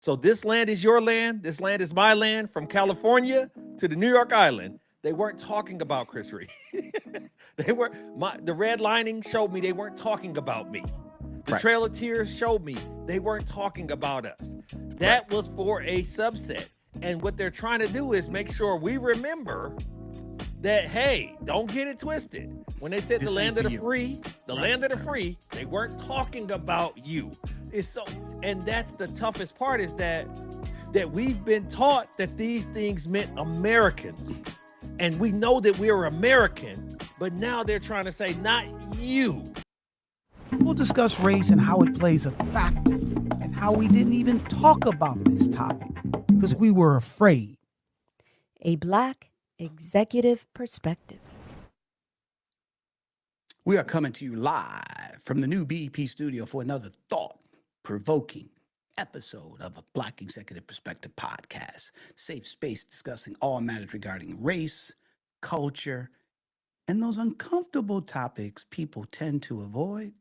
So this land is your land. This land is my land, from California to the New York Island. They weren't talking about Chris Reed. They were the red lining showed me they weren't talking about me. The Right. Trail of Tears showed me they weren't talking about us. That was for a subset. And what they're trying to do is make sure we remember that, hey, don't get it twisted. When they said This the land of ain't the for free, the land of the free, they weren't talking about you. It's so, and that's the toughest part, is that we've been taught that these things meant Americans. And we know that we're American, but now they're trying to say, not you. We'll discuss race and how it plays a factor, and how we didn't even talk about this topic because we were afraid. A Black executive perspective. We are coming to you live from the new BEP studio for another thought-provoking episode of a Black Executive Perspective podcast. Safe space discussing all matters regarding race, culture, and those uncomfortable topics people tend to avoid.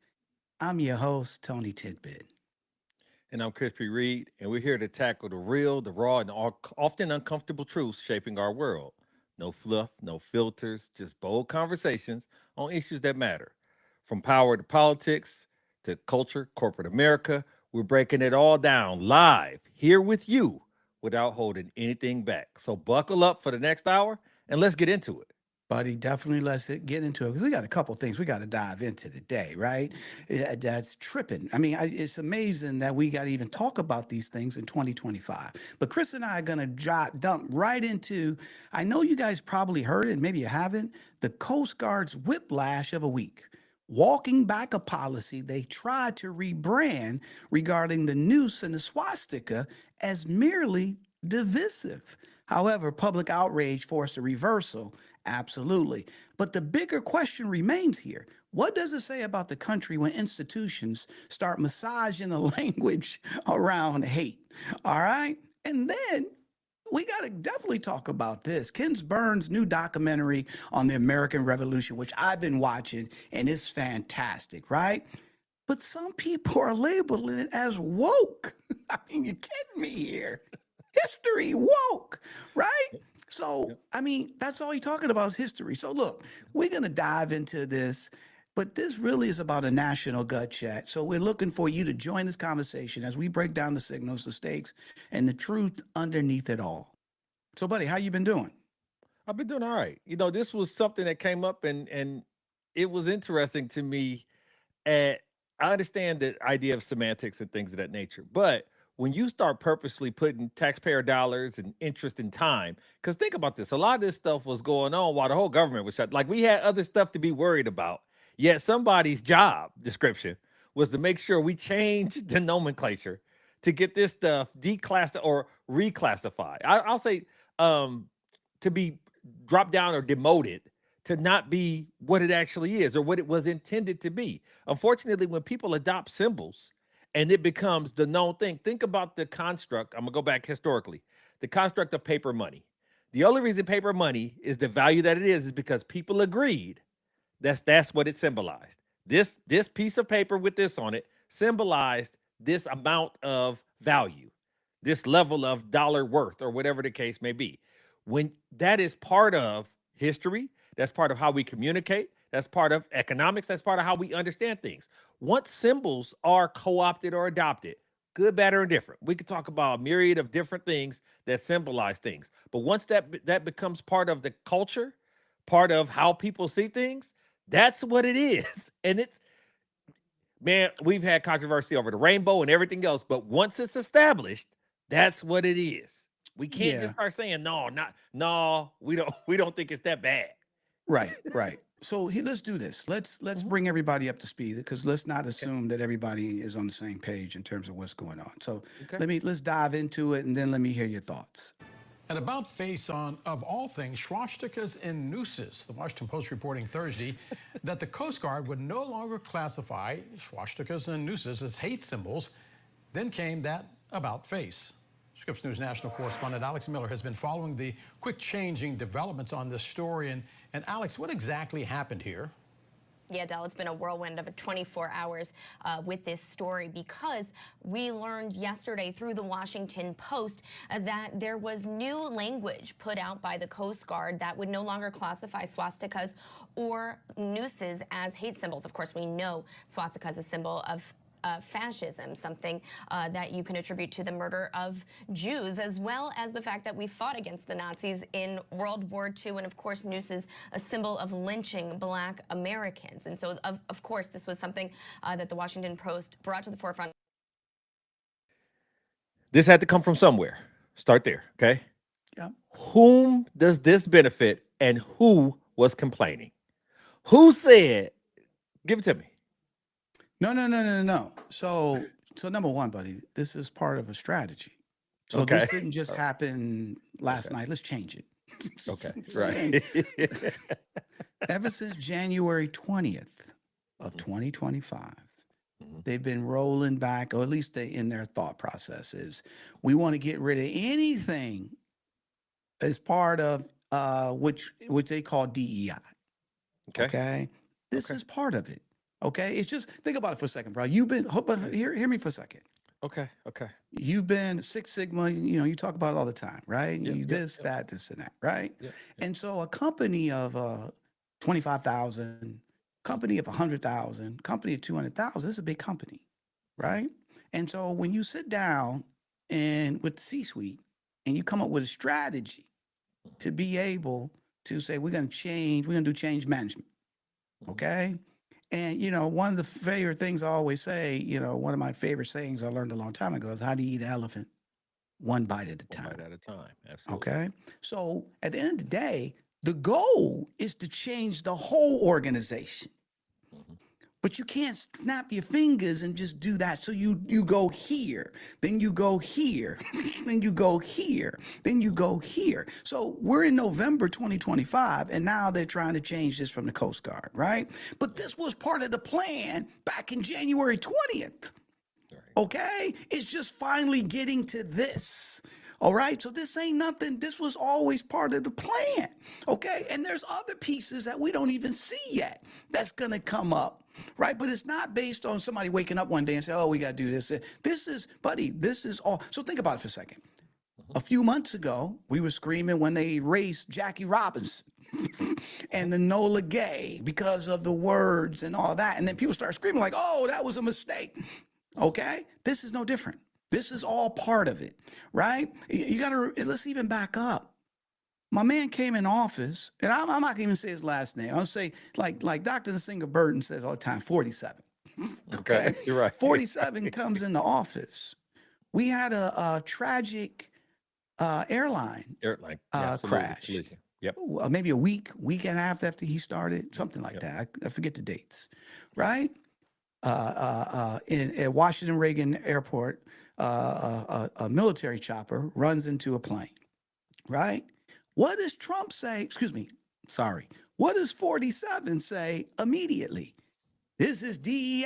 I'm your host, TonyTidbit. And I'm Chris P. Reed, and we're here to tackle the real, the raw, and often uncomfortable truths shaping our world. No fluff, no filters, just bold conversations on issues that matter. From power to politics to culture, corporate America, we're breaking it all down live here with you without holding anything back. So buckle up for the next hour and let's get into it. Buddy, definitely let's get into it, because we got a couple things we got to dive into today, right? That's tripping. I mean, it's amazing that we got to even talk about these things in 2025. But Chris and I are going to dump right into, I know you guys probably heard it, maybe you haven't, the Coast Guard's whiplash of a week. Walking back a policy they tried to rebrand regarding the noose and the swastika as merely divisive. However, public outrage forced a reversal. Absolutely. But the bigger question remains here. What does it say about the country when institutions start massaging the language around hate? All right. And then we got to definitely talk about this. Ken Burns' new documentary on the American Revolution, which I've been watching, and it's fantastic, right? But some people are labeling it as woke. I mean, you're kidding me here. History woke, right? So, I mean, that's all you're talking about is history. So look, we're going to dive into this, but this really is about a national gut check. So we're looking for you to join this conversation as we break down the signals, the stakes, and the truth underneath it all. So, buddy, how you been doing? I've been doing all right. You know, this was something that came up and it was interesting to me. I understand the idea of semantics and things of that nature, but when you start purposely putting taxpayer dollars and interest in time, because think about this, a lot of this stuff was going on while the whole government was shut. Like, we had other stuff to be worried about. Yet somebody's job description was to make sure we changed the nomenclature to get this stuff declassified or reclassified. I'll say to be dropped down or demoted to not be what it actually is or what it was intended to be. Unfortunately, when people adopt symbols and it becomes the known thing, think about the construct. I'm gonna go back historically. The construct of paper money. The only reason paper money is the value that it is because people agreed that's what it symbolized. This piece of paper with this on it symbolized this amount of value, this level of dollar worth, or whatever the case may be. When that is part of history, that's part of how we communicate, that's part of economics, that's part of how we understand things. Once symbols are co-opted or adopted, good, bad, or indifferent, we could talk about a myriad of different things that symbolize things. But once that becomes part of the culture, part of how people see things, that's what it is. And it's, man, we've had controversy over the rainbow and everything else, but once it's established, that's what it is. We can't just start saying no, we don't think it's that bad. Right. So let's do this. Let's bring everybody up to speed, because let's not assume that everybody is on the same page in terms of what's going on. So let's dive into it, and then let me hear your thoughts. An about face on, of all things, swastikas and nooses. The Washington Post reporting Thursday that the Coast Guard would no longer classify swastikas and nooses as hate symbols. Then came that about face. Scripps News national correspondent Alex Miller has been following the quick changing developments on this story. And Alex, what exactly happened here? Yeah, Del, it's been a whirlwind of 24 hours with this story, because we learned yesterday through the Washington Post that there was new language put out by the Coast Guard that would no longer classify swastikas or nooses as hate symbols. Of course, we know swastikas is a symbol of fascism, something that you can attribute to the murder of Jews, as well as the fact that we fought against the Nazis in World War II. And of course, nooses, a symbol of lynching Black Americans. And so, of course, this was something that the Washington Post brought to the forefront. This had to come from somewhere. Start there, okay? Yeah. Whom does this benefit, and who was complaining? Who said, give it to me? No. So number one, buddy, this is part of a strategy. So Okay. this didn't just happen last night. Let's change it. Okay, So right. ever since January 20th of 2025, they've been rolling back, or at least in their thought processes. We want to get rid of anything as part of which they call DEI. Okay. This is part of it. Okay. It's just, think about it for a second, bro. You've been, but hear me for a second. Okay. You've been Six Sigma, you talk about it all the time, right? Yep, That, this and that, right? Yep. And so a company of 25,000, company of 100,000, company of 200,000, this is a big company, right? And so when you sit down and with the C-suite and you come up with a strategy to be able to say, we're going to do change management, okay? And, one of the favorite things I always say, one of my favorite sayings I learned a long time ago is, how do you eat an elephant? One bite at a time. One bite at a time. Absolutely. Okay. So at the end of the day, the goal is to change the whole organization. But you can't snap your fingers and just do that. So you go here, then you go here, then you go here, then you go here. So we're in November 2025, and now they're trying to change this from the Coast Guard, right? But this was part of the plan back in January 20th. Okay? It's just finally getting to this. All right. So this ain't nothing. This was always part of the plan. Okay. And there's other pieces that we don't even see yet that's going to come up. Right. But it's not based on somebody waking up one day and say, oh, we got to do this. This is all. So think about it for a second. A few months ago, we were screaming when they erased Jackie Robinson and the Nola Gay because of the words and all that. And then people start screaming like, oh, that was a mistake. Okay. This is no different. This is all part of it, right? You got to, let's even back up. My man came in office, and I'm not going to even say his last name. I'll say, like Dr. Nsinga Burton says all the time, 47. Okay, you're right. 47 comes into office. We had a tragic airline crash. Yep. Maybe a week and a half after he started, something like that. I forget the dates, right? At Washington Reagan Airport, a military chopper runs into a plane, right? What does Trump say? What does 47 say immediately? This is DEI.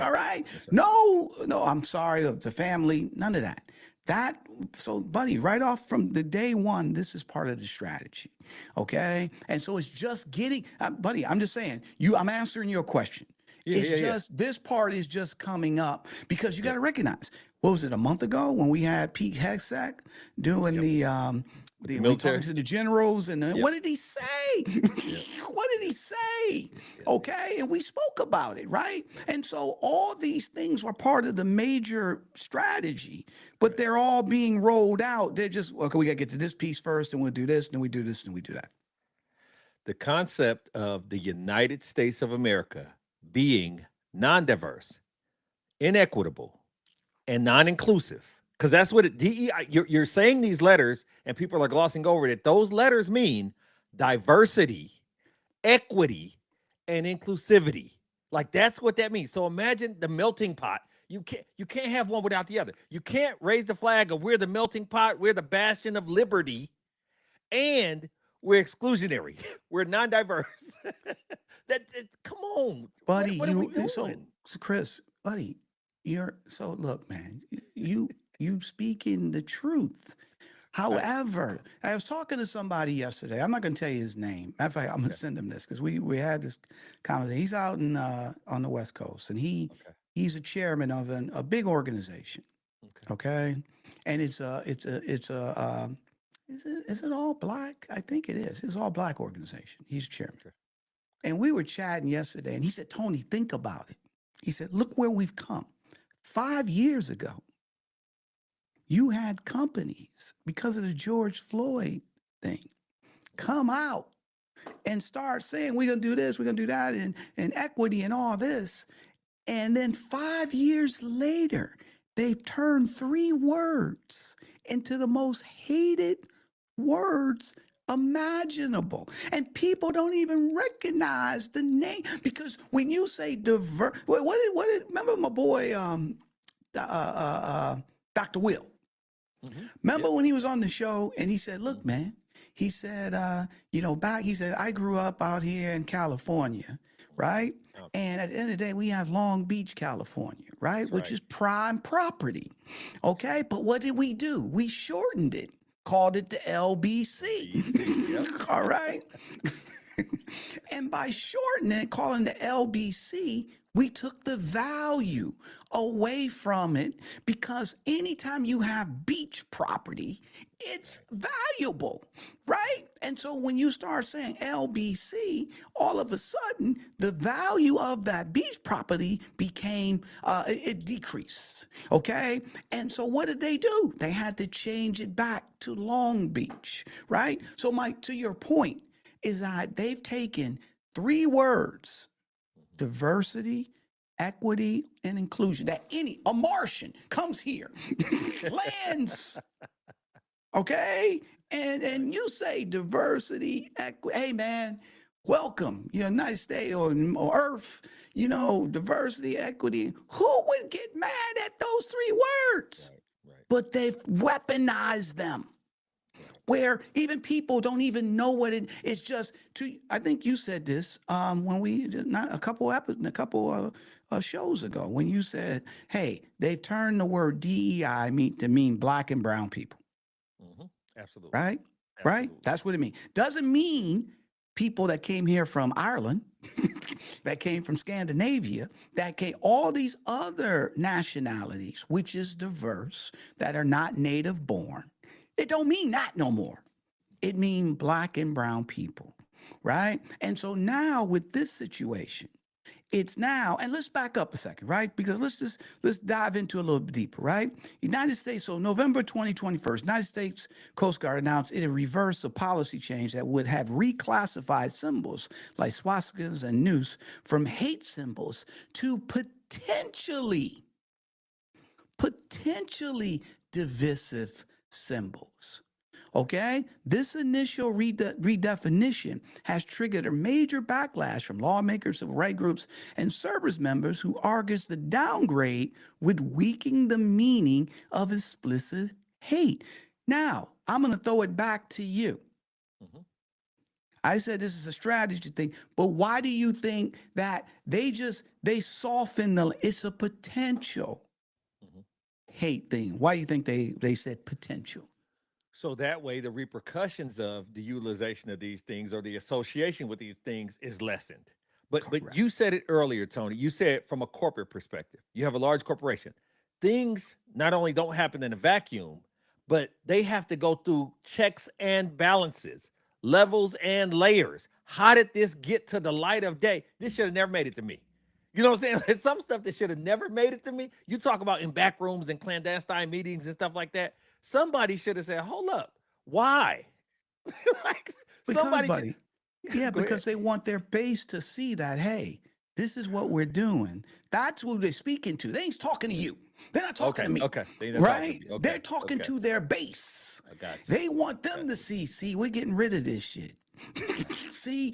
All right. No, I'm sorry of the family. None of that. So, buddy, right off from the day one, this is part of the strategy. Okay. And so it's just getting, buddy, I'm just saying, I'm answering your question. This part is just coming up because you got to recognize, what was it, a month ago when we had Pete Hegseth doing the talking to the generals and what did he say? What did he say? Okay. And we spoke about it, right? And so all these things were part of the major strategy, but they're all being rolled out. They're just, okay, we got to get to this piece first, and we'll do this, and then we do this, and we do that. The concept of the United States of America being non-diverse, inequitable, and non-inclusive, because that's what DEI. You're saying these letters, and people are glossing over it. Those letters mean diversity, equity, and inclusivity. Like, that's what that means. So imagine the melting pot. You can't have one without the other. You can't raise the flag of we're the melting pot, we're the bastion of liberty, and we're exclusionary. We're non-diverse. Come on, buddy. What are we doing? So Chris, buddy, look, man. You speaking the truth. However, I was talking to somebody yesterday. I'm not going to tell you his name. Matter of fact, I'm going to send him this because we had this conversation. He's out in on the West Coast, and he's a chairman of a big organization. Okay, and is it all black? I think it is. It's all black organization. He's chairman. And we were chatting yesterday, and he said, Tony, think about it. He said, look where we've come. 5 years ago, you had companies, because of the George Floyd thing, come out and start saying, we're going to do this, we're going to do that, and equity and all this. And then 5 years later, they've turned 3 words into the most hated words imaginable. And people don't even recognize the name, because when you say diverse, remember my boy, Dr. Will? Remember when he was on the show and he said, look, man, he said, he said, I grew up out here in California, right? And at the end of the day, we have Long Beach, California, right? Which is prime property. Okay. But what did we do? We shortened it, called it the LBC. All right. And by shortening it, calling the LBC, we took the value away from it, because anytime you have beach property, it's valuable, right? And so when you start saying LBC, all of a sudden, the value of that beach property became, it decreased, okay? And so what did they do? They had to change it back to Long Beach, right? So to your point is that they've taken 3 words, diversity, equity, and inclusion, that a Martian comes here, lands, okay? And you say diversity, equity, hey man, welcome, United States or Earth, diversity, equity. Who would get mad at those 3 words? Right. But they've weaponized them, where even people don't even know what it's just. I think you said this when we a couple shows ago, when you said, "Hey, they've turned the word DEI to mean black and brown people." Absolutely. Right. Right. That's what it means. Doesn't mean people that came here from Ireland, that came from Scandinavia, that came all these other nationalities, which is diverse, that are not native born. It don't mean that no more. It means black and brown people, right? And so now with this situation, it's now, and let's back up a second, right? Because let's dive into a little bit deeper, right? United States, so November 2021, United States Coast Guard announced it had reversed a policy change that would have reclassified symbols like swastikas and nooses from hate symbols to potentially divisive symbols. Okay, this initial redefinition has triggered a major backlash from lawmakers, civil rights groups, and service members who argues the downgrade would weaken the meaning of explicit hate. Now, I'm going to throw it back to you. I said this is a strategy thing, but why do you think that they soften it's a potential hate thing? Why do you think they said potential? So that way, the repercussions of the utilization of these things or the association with these things is lessened. But you said it earlier, Tony. You said from a corporate perspective. You have a large corporation. Things not only don't happen in a vacuum, but they have to go through checks and balances, levels and layers. How did this get to the light of day? This should have never made it to me. You know what I'm saying? There's some stuff that should have never made it to me. You talk about in back rooms and clandestine meetings and stuff like that. Somebody should have said, hold up, why? Because they want their base to see that, hey, this is what we're doing. That's who they're speaking to. They ain't talking to you. They're not talking to me. Okay. Right? They're talking to their base. I got you. They want them to see, we're getting rid of this shit. See,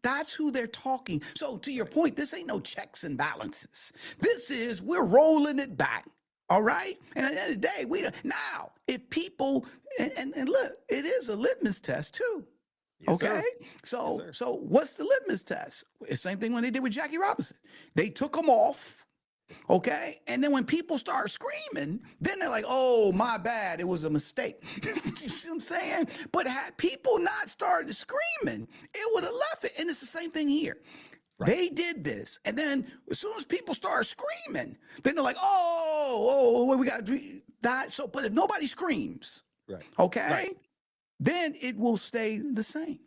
that's who they're talking. So to your point, this ain't no checks and balances. This is, we're rolling it back. All right. And at the end of the day, now, if people, and look, it is a litmus test too. Yes, okay. Sir. So what's the litmus test? It's the same thing when they did with Jackie Robinson. They took them off Okay. And then when people start screaming, then they're like, oh, my bad. It was a mistake. You see what I'm saying? But had people not started screaming, it would have left it. And it's the same thing here. Right. They did this. And then as soon as people start screaming, then they're like, oh, we got to do that. So, but if nobody screams, Right. okay, Right. then it will stay the same.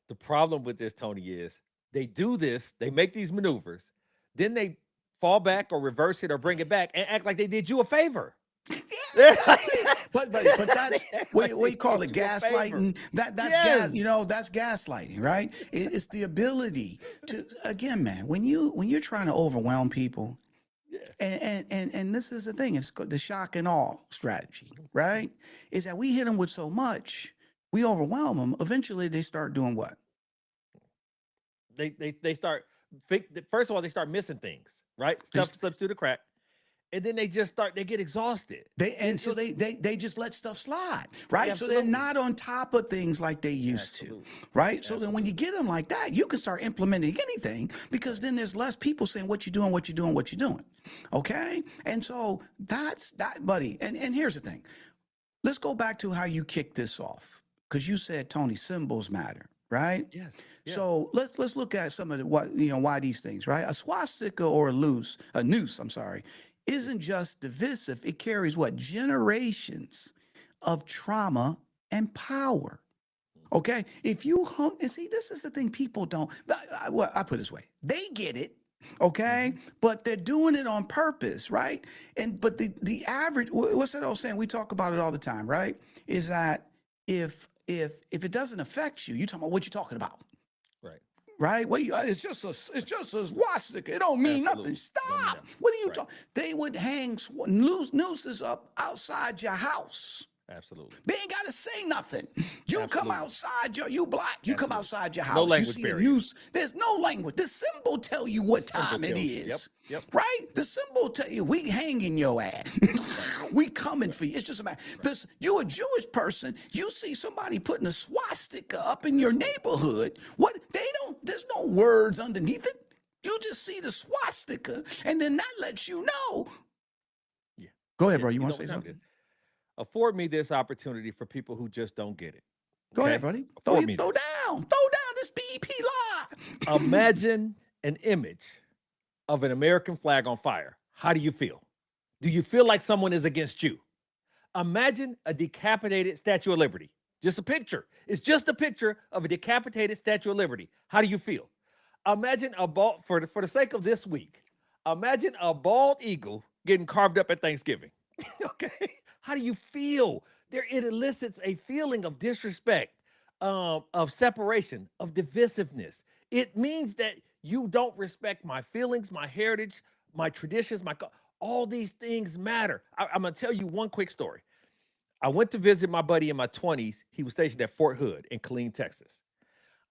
The problem with this, Tony, is they do this, they make these maneuvers, then they fall back or reverse it or bring it back and act like they did you a favor. Yeah, exactly. but that's what you call it, gaslighting. That's Yes. that's gaslighting, right? It's the ability to, again, man, when you're trying to overwhelm people, and this is the thing, it's the shock and awe strategy, right? Is that we hit them with so much, we overwhelm them. Eventually, they start doing what? They start, first of all, they start missing things, right? Stuff slips through the crack. And then they get exhausted. They just let stuff slide, right? Absolutely. So they're not on top of things like they used to, right? So then when you get them like that, you can start implementing anything, because then there's less people saying what you're doing. Okay? And so that's that, buddy. And here's the thing. Let's go back to how you kicked this off, because you said, Tony, symbols matter, right? Yes. So let's look at some of the why these things, right? A swastika or a noose, isn't just divisive. It carries what? Generations of trauma and power. Okay? If you and see, this is the thing people don't, I put it this way. They get it, okay? But they're doing it on purpose, right? But the average, what's that old saying? We talk about it all the time, right? Is that if it doesn't affect you, you're talking about what you're talking about. Right? Well, it's just a swastika. It don't mean nothing. Stop. What are you talking? They would hang nooses up outside your house. Absolutely. They ain't got to say nothing. You come outside, you black. You come outside your house. No language you see barrier. a noose. There's no language. The symbol tell you what time it is. Yep. Right? The symbol tell you we hanging your ass. We coming for you. It's just a matter. You a Jewish person. You see somebody putting a swastika up in your neighborhood. What they don't. There's no words underneath it. You just see the swastika, and then that lets you know. Yeah. Go ahead, bro. You want to say something? Afford me this opportunity for people who just don't get it. Go ahead, buddy. Throw down this BEP lie. Imagine an image of an American flag on fire. How do you feel? Do you feel like someone is against you? Imagine a decapitated Statue of Liberty. Just a picture. It's just a picture of a decapitated Statue of Liberty. How do you feel? Imagine a bald, for the sake of this week, imagine a bald eagle getting carved up at Thanksgiving. Okay? How do you feel? It elicits a feeling of disrespect, of separation, of divisiveness. It means that you don't respect my feelings, my heritage, my traditions, all these things matter. I'm going to tell you one quick story. I went to visit my buddy in my 20s. He was stationed at Fort Hood in Killeen, Texas.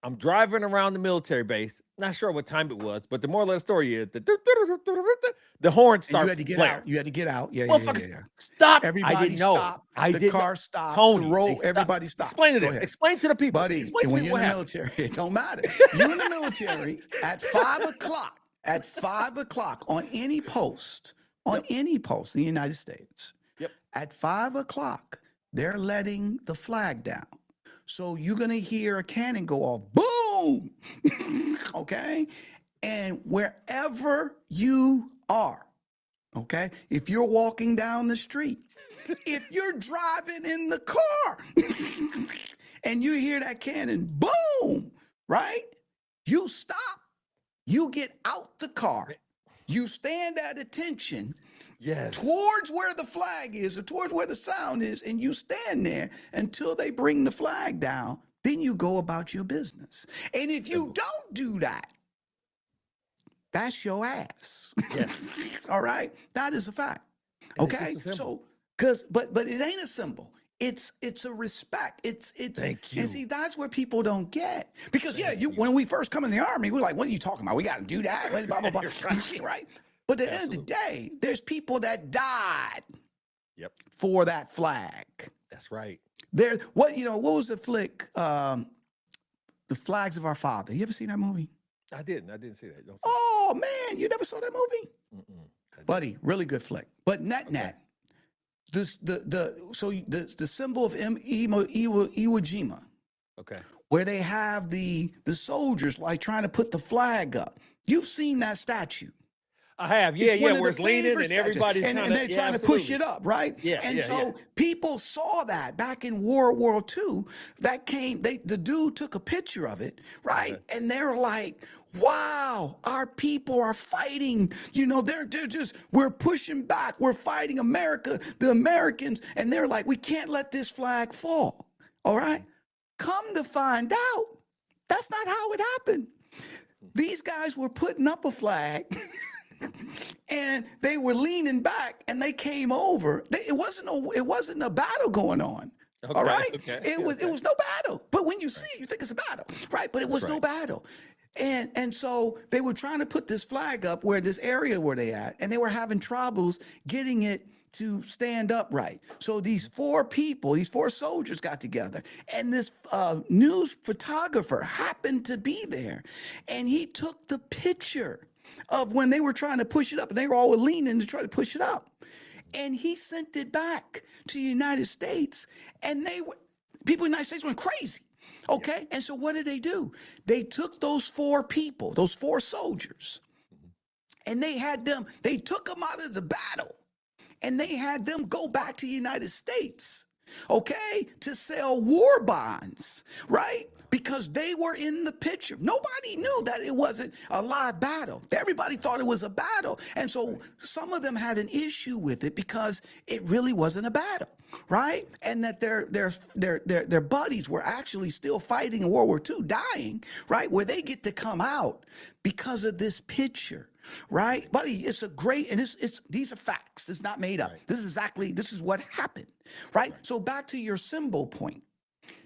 I'm driving around the military base. Not sure what time it was, but the moral of the story is the horn started. You had to get out. You had to get out. Yeah. Stop. Everybody I didn't know. stopped. The car stopped. Tony, the road. Everybody stopped. Explain to the people. Buddy, when you're in the military, it don't matter. You're in the military at 5 o'clock. At 5 o'clock on any post, any post in the United States. Yep. At 5 o'clock, they're letting the flag down. So you're going to hear a cannon go off, boom, okay? And wherever you are, okay, if you're walking down the street, if you're driving in the car and you hear that cannon, boom, right? You stop, you get out the car, you stand at attention, towards where the flag is or towards where the sound is, and you stand there until they bring the flag down. Then you go about your business. And if you don't do that, that's your ass. Yes. All right? That is a fact. Okay? So, but it ain't a symbol. It's a respect. Thank you. And see, that's where people don't get. Because when we first come in the Army, we're like, what are you talking about? We got to do that. Blah, blah, blah. Right? But at the end of the day, there's people that died for that flag. That's right. What was the flick? The Flags of Our Father. You ever seen that movie? I didn't see that. Oh man, you never saw that movie? I buddy, really good flick. But net, the symbol of Iwo Jima, Okay. where they have the soldiers like trying to put the flag up. You've seen that statue. I have, yeah, It's one of where the it's leaning favorite and statues. everybody's and trying to, they're trying to push it up, right? Yeah, and yeah, so yeah. people saw that back in World War II. That came, the dude took a picture of it, right? Okay. And they're like, wow, our people are fighting. You know, they're just, we're pushing back. We're fighting America, the Americans. And they're like, we can't let this flag fall. All right. Come to find out, that's not how it happened. These guys were putting up a flag and they were leaning back and they came over. It wasn't a battle going on. Okay, All right. okay, It was no battle. But when you see it, you think it's a battle. Right. But it was no right. battle. And so they were trying to put this flag up where this area where they at, and they were having troubles getting it to stand upright. So these four soldiers got together, and this news photographer happened to be there, and he took the picture of when they were trying to push it up, and they were all leaning to try to push it up. And he sent it back to the United States, and people in the United States went crazy. Okay. And so what did they do? They took those four soldiers, and they took them out of the battle, and they had them go back to the United States, okay, to sell war bonds, right? Because they were in the picture. Nobody knew that it wasn't a live battle. Everybody thought it was a battle. And so some of them had an issue with it because it really wasn't a battle, right? And that their buddies were actually still fighting in World War II, dying, right? Where they get to come out because of this picture. Right, buddy, it's a great, and these are facts. It's not made up. Right. This is what happened, right? So back to your symbol point.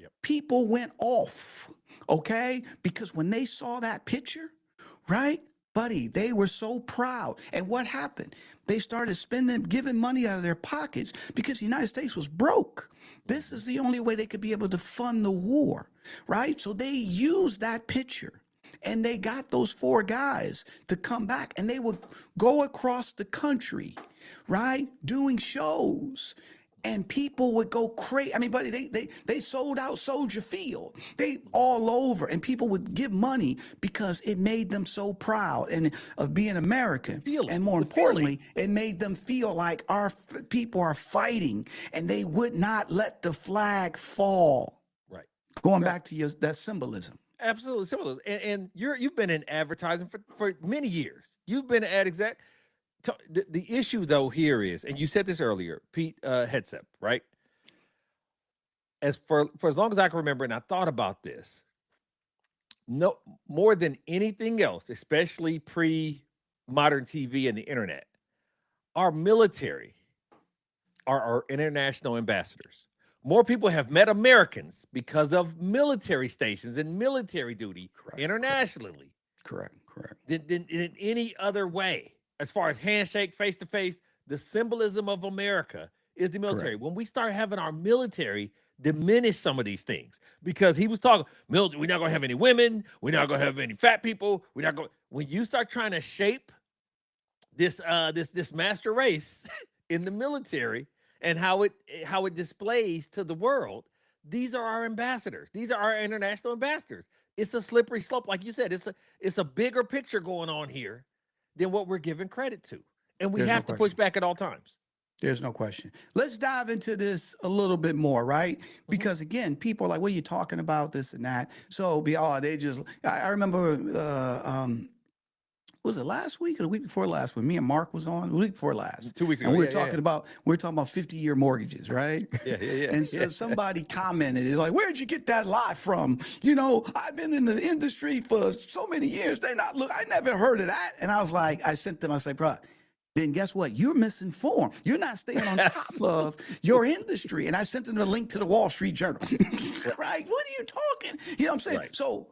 Yep. People went off, okay, because when they saw that picture, right, buddy, they were so proud. And what happened? They started giving money out of their pockets because the United States was broke. This is the only way they could be able to fund the war, right? So they used that picture. And they got those four guys to come back, and they would go across the country, right, doing shows, and people would go crazy. I mean, buddy, they sold out Soldier Field. They all over, and people would give money because it made them so proud and of being American. And more importantly, it made them feel like our people are fighting, and they would not let the flag fall. Right. Going back to that symbolism. Absolutely similar. And you've been in advertising for many years. You've been an ad exec. The issue though here is, and you said this earlier, Pete Hegseth, right? For as long as I can remember, and I thought about this, no more than anything else, especially pre-modern TV and the internet, our military are our international ambassadors. More people have met Americans because of military stations and military duty internationally. Correct. Than in any other way. As far as handshake, face-to-face, the symbolism of America is the military. When we start having our military diminish some of these things, because he was talking, we're not going to have any women, we're not going to have any fat people, we're not going. When you start trying to shape this master race in the military, and how it displays to the world, these are our ambassadors. These are our international ambassadors. It's a slippery slope, like you said. It's a bigger picture going on here than what we're giving credit to, and we have to push back at all times. There's no question. Let's dive into this a little bit more, right? Because again, people are like, "What are you talking about? This and that." So I remember. Was it last week or the week before last when me and Mark was on? The week before last. 2 weeks ago. And we were talking about 50-year mortgages, right? Yeah. And so somebody commented, like, "Where'd you get that lie from? You know, I've been in the industry for so many years. I never heard of that." And I was like, I sent them, I said, "Bro, then guess what? You're misinformed. You're not staying on top of your industry." And I sent them the link to the Wall Street Journal. Right? What are you talking? You know what I'm saying? Right. So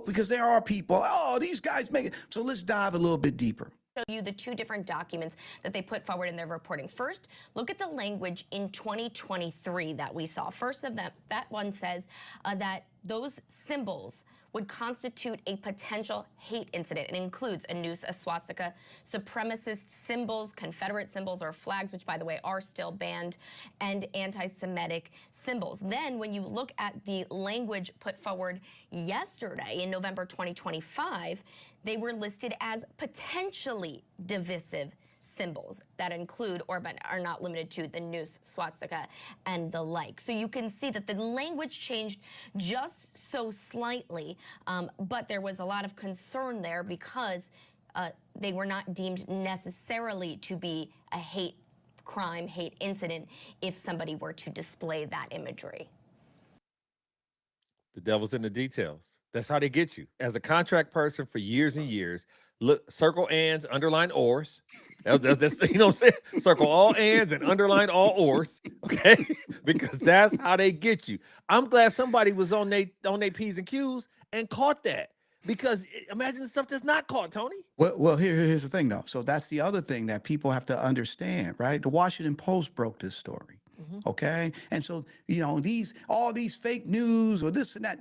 because there are people, these guys make it. So let's dive a little bit deeper. Show you the two different documents that they put forward in their reporting. First, look at the language in 2023 that we saw. First of that one says that those symbols would constitute a potential hate incident. It includes a noose, a swastika, supremacist symbols, Confederate symbols or flags, which by the way are still banned, and anti-Semitic symbols. Then when you look at the language put forward yesterday in November 2025, they were listed as potentially divisive symbols that include or but are not limited to the noose, swastika, and the like. So you can see that the language changed just so slightly, but there was a lot of concern there because they were not deemed necessarily to be a hate crime, hate incident if somebody were to display that imagery. The devil's in the details. That's how they get you. As a contract person for years and years, look, circle ands, underline ors. That's you know what I'm saying? Circle all ands and underline all ors, okay? Because that's how they get you. I'm glad somebody was on they P's and Q's and caught that. Because imagine the stuff that's not caught, Tony. Well, here's the thing, though. So that's the other thing that people have to understand, right? The Washington Post broke this story. Okay. And so, you know, all these fake news or this and that,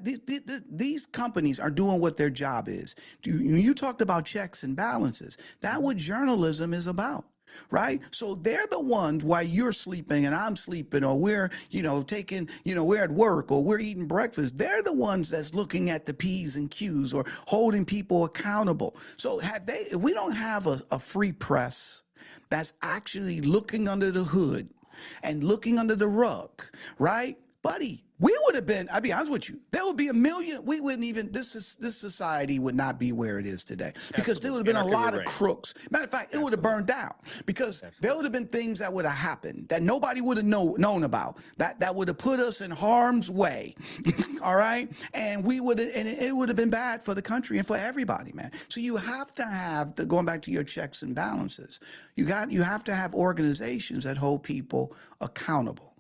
these companies are doing what their job is. You talked about checks and balances. That's what journalism is about. Right. So they're the ones while you're sleeping and I'm sleeping, or we're, you know, taking, you know, we're at work or we're eating breakfast. They're the ones that's looking at the P's and Q's or holding people accountable. So if we don't have a free press that's actually looking under the hood and looking under the rug, right, buddy? We would have been, I'll be honest with you, there would be a million, we wouldn't even, this society would not be where it is today because there would have been a lot of crooks. Matter of fact, it would have burned down because there would have been things that would have happened that nobody would have known about, that would have put us in harm's way. All right. And it would have been bad for the country and for everybody, man. So you have to have going back to your checks and balances. You have to have organizations that hold people accountable.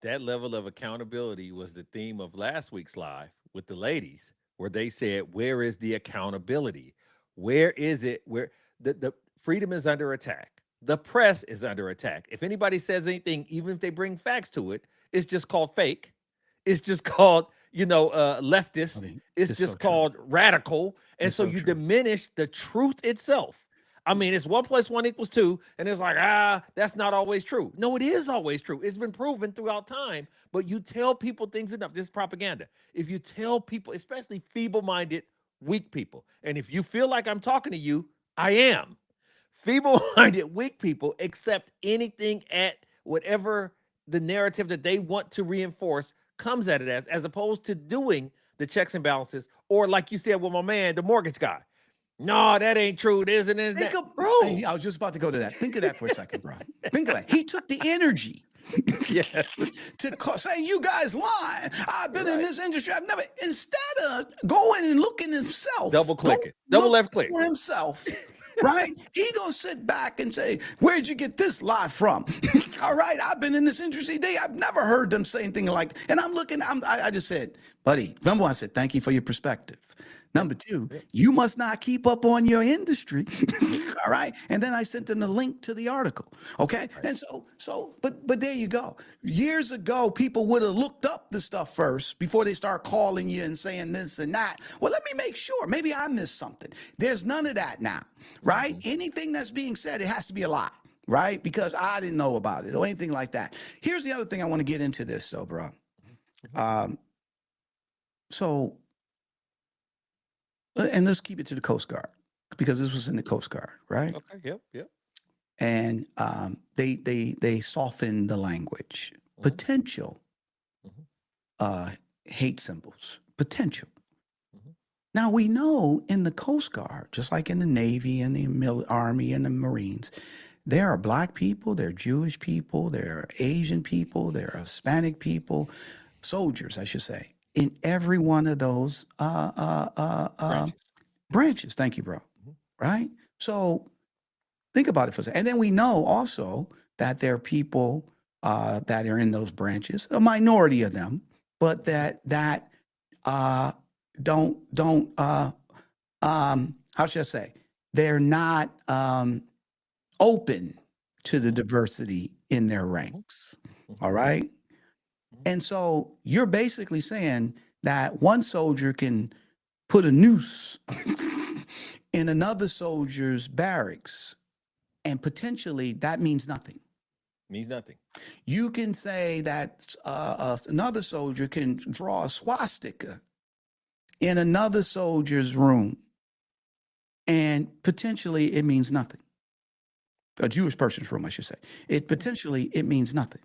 That level of accountability was the theme of last week's live with the ladies, where they said, where is the accountability? Where is it? Where the freedom is under attack. The press is under attack. If anybody says anything, even if they bring facts to it, it's just called fake. It's just called, leftist. It's just called radical. And so you diminish the truth itself. I mean, it's 1 + 1 = 2, and it's like, that's not always true. No, it is always true. It's been proven throughout time, but you tell people things enough. This is propaganda. If you tell people, especially feeble-minded, weak people, and if you feel like I'm talking to you, I am. Feeble-minded, weak people accept anything at whatever the narrative that they want to reinforce comes at it as opposed to doing the checks and balances, or like you said with my man, the mortgage guy. No, that ain't true. This and this. Bro. I was just about to go to that. Think of that for a second, bro. Think of that. He took the energy to say, you guys lying. I've been in this industry. I've never, instead of going and looking himself. Double click it. Double left click. For himself. Right? He gonna sit back and say, where'd you get this lie from? All right, I've been in this industry. I've never heard them say anything like, and I'm looking, I just said, buddy, number one, I said, thank you for your perspective. Number two, you must not keep up on your industry. All right. And then I sent them the link to the article. Okay. And but there you go. Years ago, people would have looked up the stuff first before they start calling you and saying this and that. Well, let me make sure. Maybe I missed something. There's none of that now. Right. Anything that's being said, it has to be a lie. Right. Because I didn't know about it or anything like that. Here's the other thing I want to get into this, though, bro. And let's keep it to the Coast Guard because this was in the Coast Guard, right? Okay. Yep. And they softened the language. Potential hate symbols. Potential. Now we know in the Coast Guard, just like in the Navy and the Army and the Marines, there are Black people, there are Jewish people, there are Asian people, there are Hispanic people, soldiers, I should say. In every one of those branches. Thank you, bro. Right? So think about it for a second. And then we know also that there are people that are in those branches, a minority of them, but that don't how should I say? They're not open to the diversity in their ranks. All right. And so you're basically saying that one soldier can put a noose in another soldier's barracks, and potentially that means nothing. Means nothing. You can say that another soldier can draw a swastika in another soldier's room, and potentially it means nothing. A Jewish person's room, I should say. Potentially it means nothing.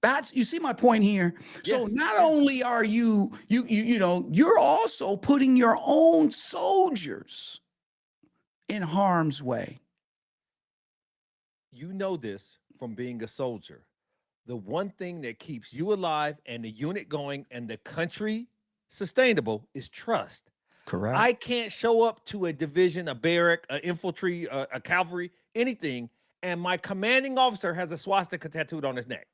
That's, you see my point here. So Yes, not yes. only are you know, you're also putting your own soldiers in harm's way. You know this from being a soldier. The one thing that keeps you alive and the unit going and the country sustainable is trust. Correct. I can't show up to a division, a barrack, an infantry, a cavalry, anything, and my commanding officer has a swastika tattooed on his neck.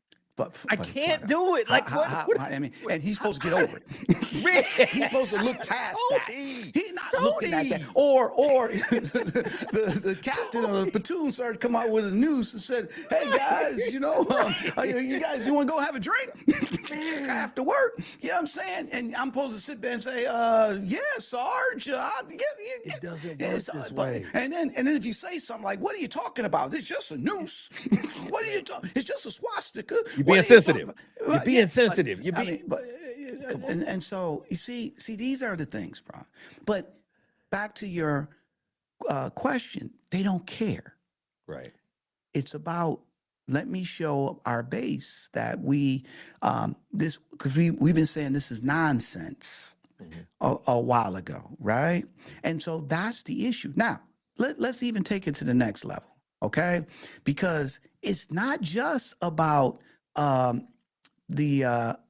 I can't do it. Like what? I mean, and he's supposed to get over it. He's supposed to look past that. He's not looking at that. Or the captain of the platoon started to come out with a noose and said, "Hey guys, you know, you want to go have a drink after work?" You know what I'm saying? And I'm supposed to sit there and say, "Yeah, Sarge." It doesn't work this way. And then if you say something like, "What are you talking about? It's just a noose." What are you talking? It's just a swastika. You're being sensitive. You're being sensitive. You're being. And so you see, these are the things, bro. But back to your question, they don't care. Right. It's about, let me show our base that we this, because we've been saying this is nonsense a while ago, right? And so that's the issue. Now let's even take it to the next level, okay? Because it's not just about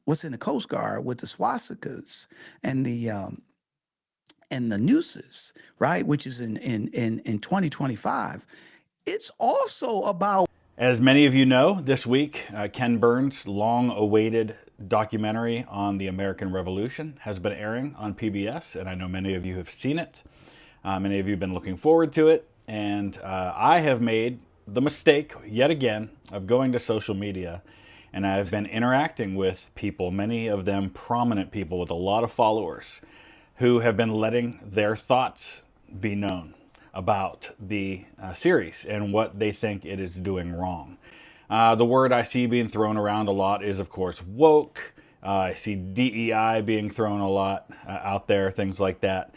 what's in the Coast Guard with the swastikas and the nooses, right? Which is in 2025. It's also about. As many of you know, this week, Ken Burns' long-awaited documentary on the American Revolution has been airing on PBS, and I know many of you have seen it. Many of you have been looking forward to it, and I have made the mistake, yet again, of going to social media, and I've been interacting with people, many of them prominent people with a lot of followers, who have been letting their thoughts be known about the series and what they think it is doing wrong. The word I see being thrown around a lot is, of course, woke. I see DEI being thrown a lot out there, things like that.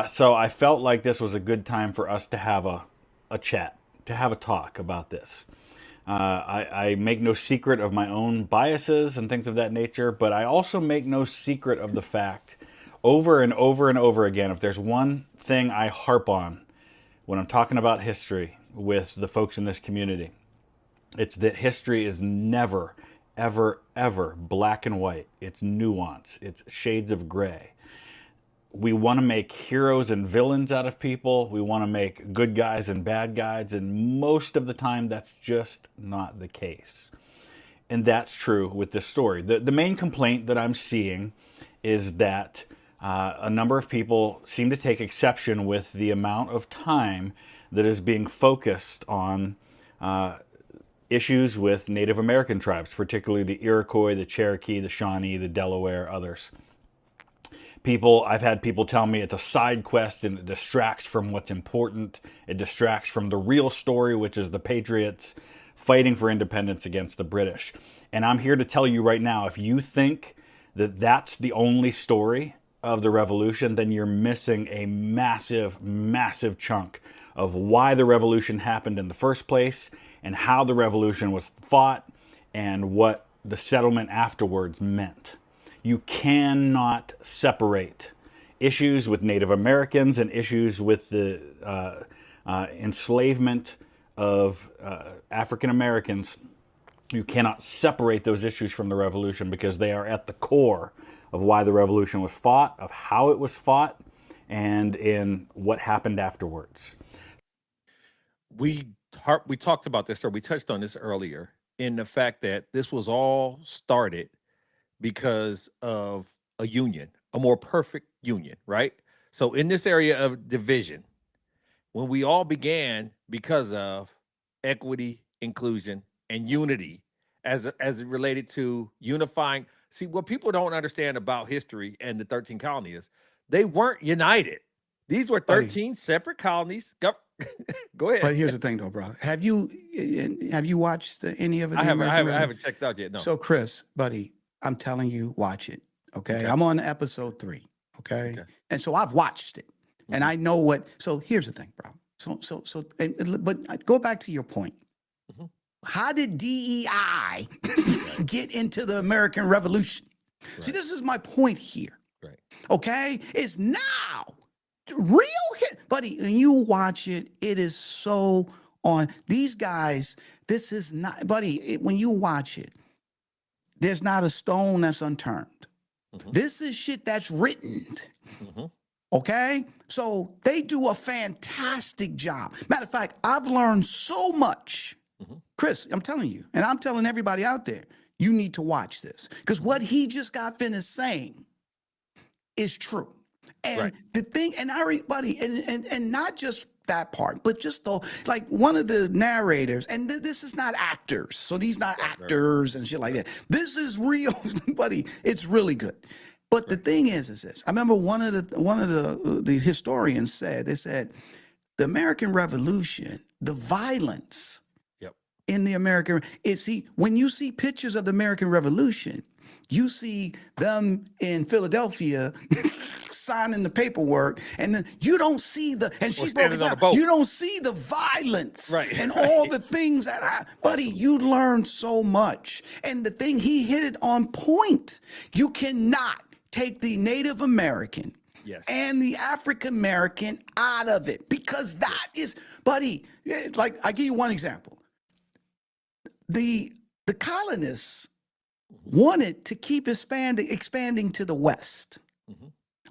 So I felt like this was a good time for us to have a chat, to have a talk about this. I make no secret of my own biases and things of that nature, but I also make no secret of the fact, over and over and over again, if there's one thing I harp on when I'm talking about history with the folks in this community, it's that history is never, ever, ever black and white. It's nuance. It's shades of gray. We want to make heroes and villains out of people. We want to make good guys and bad guys, and most of the time that's just not the case. And that's true with this story. The main complaint that I'm seeing is that a number of people seem to take exception with the amount of time that is being focused on issues with Native American tribes, particularly the Iroquois, the Cherokee, the Shawnee, the Delaware, others. I've had people tell me it's a side quest and it distracts from what's important. It distracts from the real story, which is the Patriots fighting for independence against the British. And I'm here to tell you right now, if you think that that's the only story of the revolution, then you're missing a massive, massive chunk of why the revolution happened in the first place and how the revolution was fought and what the settlement afterwards meant. You cannot separate issues with Native Americans and issues with the enslavement of African Americans. You cannot separate those issues from the revolution because they are at the core of why the revolution was fought, of how it was fought, and in what happened afterwards. We talked about this, or we touched on this earlier, in the fact that this was all started because of a union, a more perfect union, right? So in this area of division, when we all began because of equity, inclusion, and unity as it related to unifying, See, what people don't understand about history and the 13 colonies, they weren't united. These were 13 separate colonies. Go ahead. But here's the thing, though, bro. Have you watched any of it? I haven't checked out yet. No. So, Chris, buddy, I'm telling you, watch it. Okay, I'm on episode 3. Okay, and so I've watched it, and I know what. So here's the thing, bro. But go back to your point. How did DEI get into the American Revolution? Right. See, this is my point here. Right. Okay, it's now real hit, buddy. When you watch it, it is so on. These guys, this is not, buddy. When you watch it, there's not a stone that's unturned. This is shit that's written. Okay, so they do a fantastic job. Matter of fact, I've learned so much. Chris, I'm telling you, and I'm telling everybody out there, you need to watch this because what he just got finished saying is true. And the thing, and everybody, and not just that part, but just like one of the narrators, and this is not actors, so these not actors and shit like that. This is real, buddy. It's really good. But the thing is this. I remember one of the historians said, they said, the American Revolution, the violence in the American, when you see pictures of the American Revolution, you see them in Philadelphia signing the paperwork, and then you don't see and she broke it down. You don't see the violence and all the things that buddy, you learn so much. And the thing, he hit it on point. You cannot take the Native American and the African American out of it, because that is, buddy, like I give you one example. The colonists wanted to keep expanding to the West.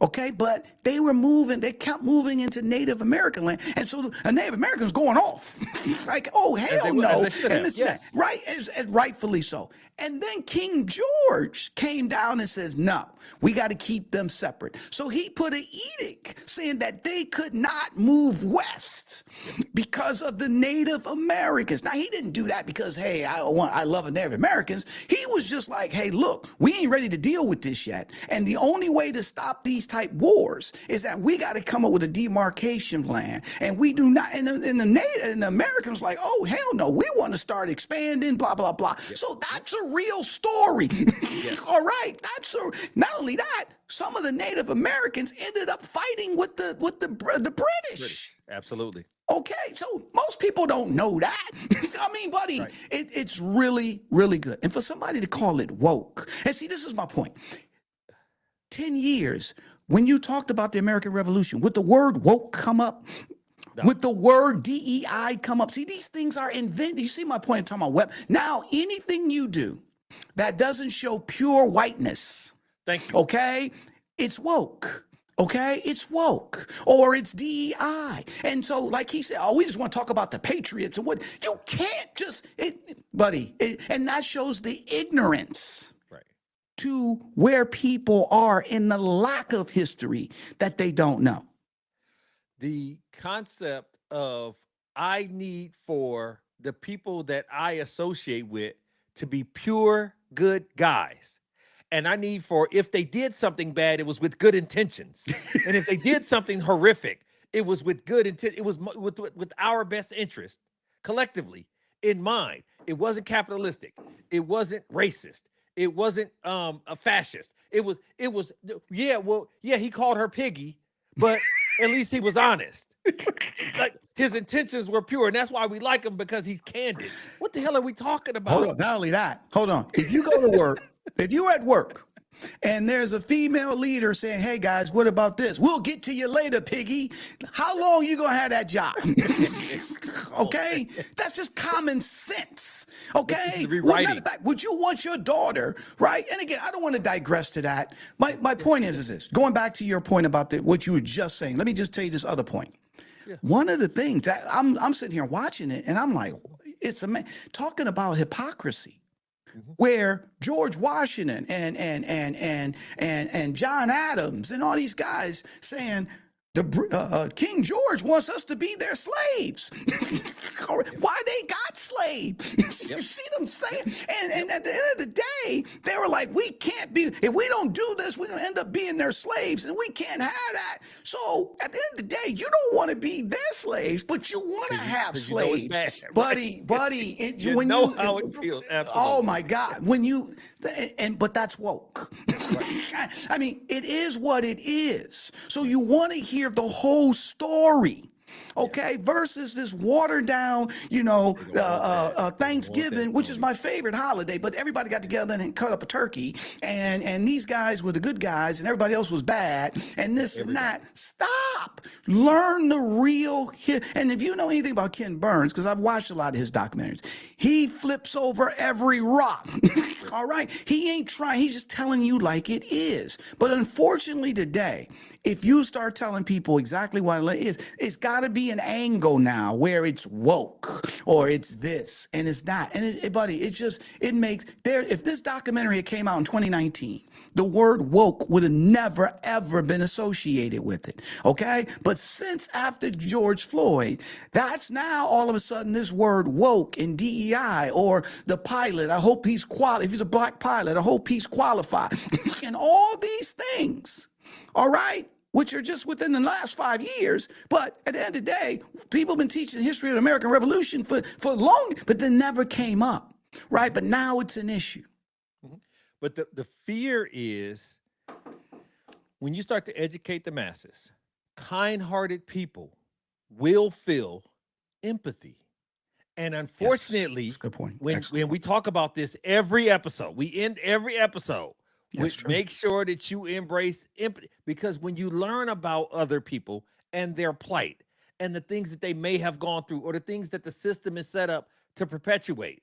Okay, but they kept moving into Native American land. And so a Native American's going off. Like, oh, hell no. And this, right, and rightfully so. And then King George came down and says, no, we got to keep them separate. So he put an edict saying that they could not move west because of the Native Americans. Now, he didn't do that because, hey, I love Native Americans. He was just like, hey, look, we ain't ready to deal with this yet. And the only way to stop these type wars is that we got to come up with a demarcation plan. And we do not, and the Americans like, oh, hell no, we want to start expanding, blah, blah, blah. So that's a real story. All right. Not only that, some of the Native Americans ended up fighting with the British. Absolutely. Okay, so most people don't know that. I mean, buddy, it's really, really good. And for somebody to call it woke, and see, this is my point. 10 years, when you talked about the American Revolution, would the word woke come up? No. Would the word DEI come up? See, these things are invented. You see my point in talking about web. Now, anything you do that doesn't show pure whiteness, thank you. Okay, it's woke. Okay, it's woke, or it's DEI. And so, like he said, we just want to talk about the patriots and what you can't just, buddy. And that shows the ignorance to where people are in the lack of history that they don't know. The concept of I need for the people that I associate with to be pure, good guys. And I need for, if they did something bad, it was with good intentions. And if they did something horrific, it was with good intent. It was with our best interest collectively in mind. It wasn't capitalistic. It wasn't racist. It wasn't a fascist. It was, he called her piggy, but at least he was honest. Like, his intentions were pure, and that's why we like him, because he's candid. What the hell are we talking about? Hold on, not only that, hold on. If you go to work, if you're at work and there's a female leader saying, hey guys, what about this? We'll get to you later, piggy. How long you gonna have that job? Okay, that's just common sense. Okay, well, matter of fact, would you want your daughter, right? And again, I don't want to digress to that. My point is this, going back to your point about what you were just saying, let me just tell you this other point. One of the things that I'm sitting here watching it, and I'm like, it's talking about hypocrisy. Where George Washington and John Adams and all these guys saying King George wants us to be their slaves. Why they got slaves? You see them saying, and at the end of the day, they were like, we can't be, if we don't do this, we're going to end up being their slaves, and we can't have that. So at the end of the day, you don't want to be their slaves, but you want to have slaves. You know it's bad, buddy, right? buddy. You when know you, how it feels. Oh Absolutely. my God. When you, but that's woke. I mean, it is what it is. So you want to hear the whole story. Okay, versus this watered down, Thanksgiving, which is my favorite holiday, but everybody got together and cut up a turkey, and these guys were the good guys, and everybody else was bad, and this and that. Stop. Learn the real. And if you know anything about Ken Burns, because I've watched a lot of his documentaries, he flips over every rock. All right, he ain't trying. He's just telling you like it is. But unfortunately today, if you start telling people exactly what it is, it's got to be an angle now where it's woke or it's this and it's that. And buddy, it makes there. If this documentary had came out in 2019, the word woke would have never ever been associated with it. Okay, but since after George Floyd, that's now all of a sudden this word woke in DEI or the pilot. I hope he's qualified. If he's a black pilot, I hope he's qualified. And all these things. All right. Which are just within the last 5 years. But at the end of the day, people have been teaching the history of the American Revolution for long, but they never came up, right? But now it's an issue. But the fear is when you start to educate the masses, kind-hearted people will feel empathy. And unfortunately, yes, good point. When we talk about this every episode, we end every episode. Make sure that you embrace empathy, because when you learn about other people and their plight and the things that they may have gone through or the things that the system is set up to perpetuate,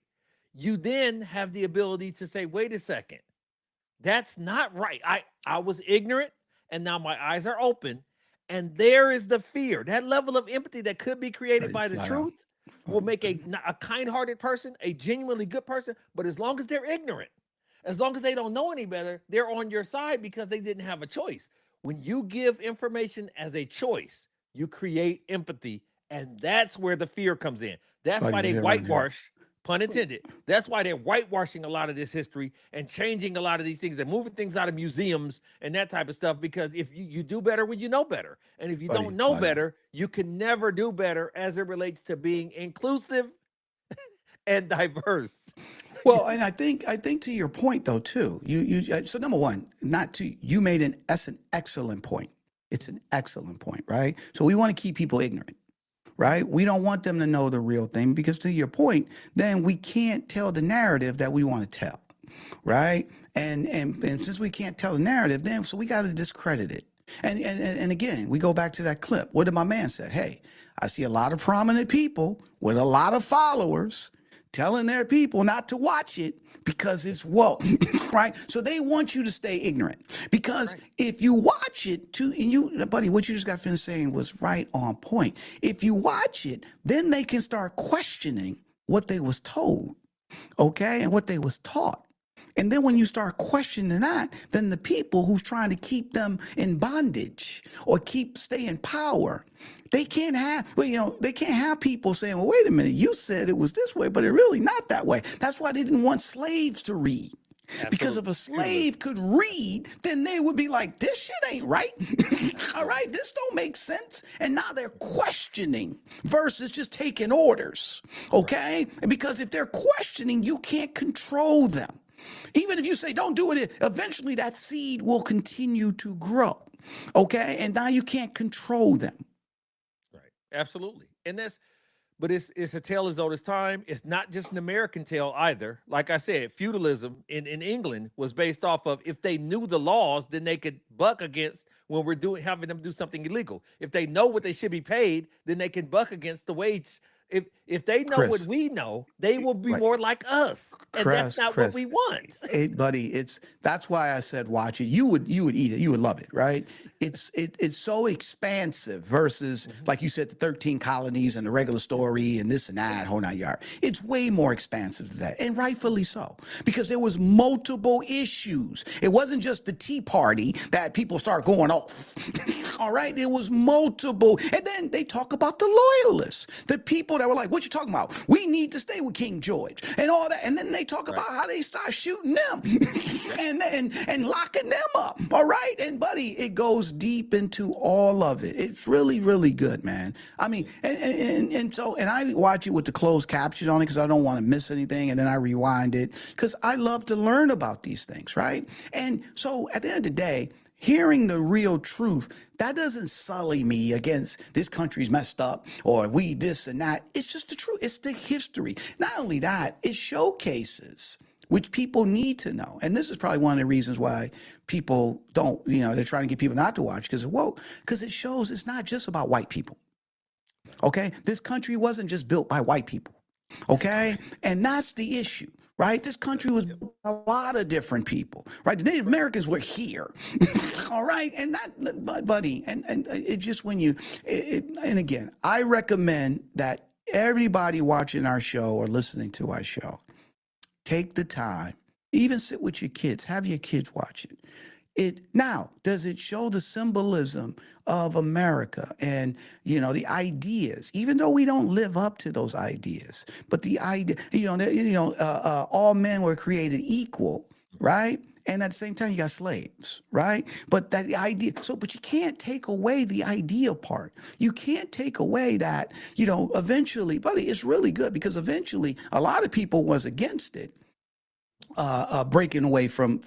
you then have the ability to say, wait a second, that's not right. I was ignorant and now my eyes are open. And there is the fear, that level of empathy that could be created by the truth will make a kind-hearted person, a genuinely good person. But as long as they're ignorant, as long as they don't know any better, they're on your side because they didn't have a choice. When you give information as a choice, you create empathy, and that's where the fear comes in. That's why they whitewash, pun intended. That's why they're whitewashing a lot of this history and changing a lot of these things. They're moving things out of museums and that type of stuff, because if you do better when you know better. And if you don't know better, you can never do better as it relates to being inclusive and diverse. Well, and I think to your point though too, so number one, you made that's an excellent point. It's an excellent point, right? So we want to keep people ignorant, right? We don't want them to know the real thing, because to your point, then we can't tell the narrative that we want to tell, right? And since we can't tell the narrative, then so we got to discredit it. And again, we go back to that clip. What did my man say? Hey, I see a lot of prominent people with a lot of followers telling their people not to watch it because it's woke, right? So they want you to stay ignorant, because if you watch it too, and buddy, what you just got finished saying was right on point. If you watch it, then they can start questioning what they was told, okay, and what they was taught. And then when you start questioning that, then the people who's trying to keep them in bondage or stay in power, they can't have, they can't have people saying, well, wait a minute, you said it was this way, but it really not that way. That's why they didn't want slaves to read. Absolutely. Because if a slave could read, then they would be like, this shit ain't right. All right, this don't make sense. And now they're questioning versus just taking orders, okay? And because if they're questioning, you can't control them. Even if you say, don't do it, eventually that seed will continue to grow, okay? And now you can't control them. Right, absolutely. And but it's a tale as old as time. It's not just an American tale either. Like I said, feudalism in England was based off of, if they knew the laws, then they could buck against when we're having them do something illegal. If they know what they should be paid, then they can buck against the wage. If they know what we know, they will be more like us, and that's not what we want. Buddy, that's why I said watch it. You would eat it. You would love it, right? it's so expansive versus, like you said, the 13 colonies and the regular story and this and that, whole nine yard. It's way more expansive than that, and rightfully so, because there was multiple issues. It wasn't just the Tea Party that people start going off. All right, there was multiple, and then they talk about the loyalists, the people that were like, "What you talking about? We need to stay with King George," and all that, and then they talk about how they start shooting them and locking them up. All right, and buddy, it goes deep into all of it. It's really, really good, man. I mean, and so I watch it with the closed caption on it because I don't want to miss anything, and then I rewind it because I love to learn about these things, right? And so at the end of the day, hearing the real truth, that doesn't sully me against this country's messed up or we this and that. It's just the truth. It's the history. Not only that, it showcases, which people need to know. And this is probably one of the reasons why people don't, they're trying to get people not to watch because it shows it's not just about white people. Okay? This country wasn't just built by white people. Okay? And that's the issue. Right? This country was a lot of different people, right? The Native Americans were here, all right? And that, buddy, and it just when you, and again, I recommend that everybody watching our show or listening to our show, take the time, even sit with your kids, have your kids watch it. Now, does it show the symbolism of America and, the ideas, even though we don't live up to those ideas, but the idea, all men were created equal, right? And at the same time, you got slaves, right? But that the idea, but you can't take away the idea part. You can't take away that, eventually, buddy, it's really good because eventually a lot of people was against it. Breaking away from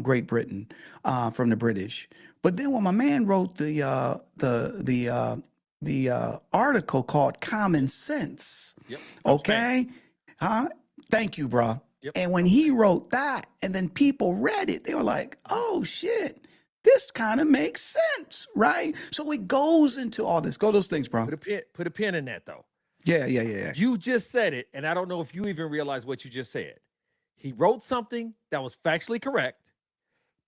Great Britain, from the British. But then when my man wrote the article called Common Sense, okay, thank you, bro. Yep. And when he wrote that, and then people read it, they were like, "Oh shit, this kind of makes sense, right?" So it goes into all this. Go those things, bro. Put a pin in that though. Yeah. You just said it, and I don't know if you even realize what you just said. He wrote something that was factually correct.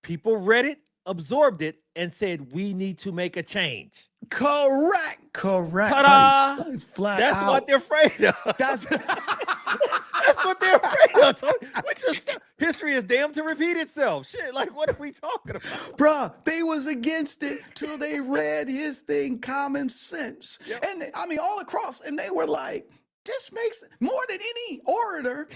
People read it, absorbed it, and said, we need to make a change. Correct. Ta-da! That's out. what they're afraid of. That's what they're afraid of, Tony. History is damned to repeat itself. Shit, like, what are we talking about? Bruh, they was against it till they read his thing, Common Sense. Yep. And I mean, all across, and they were like, this makes more than any orator,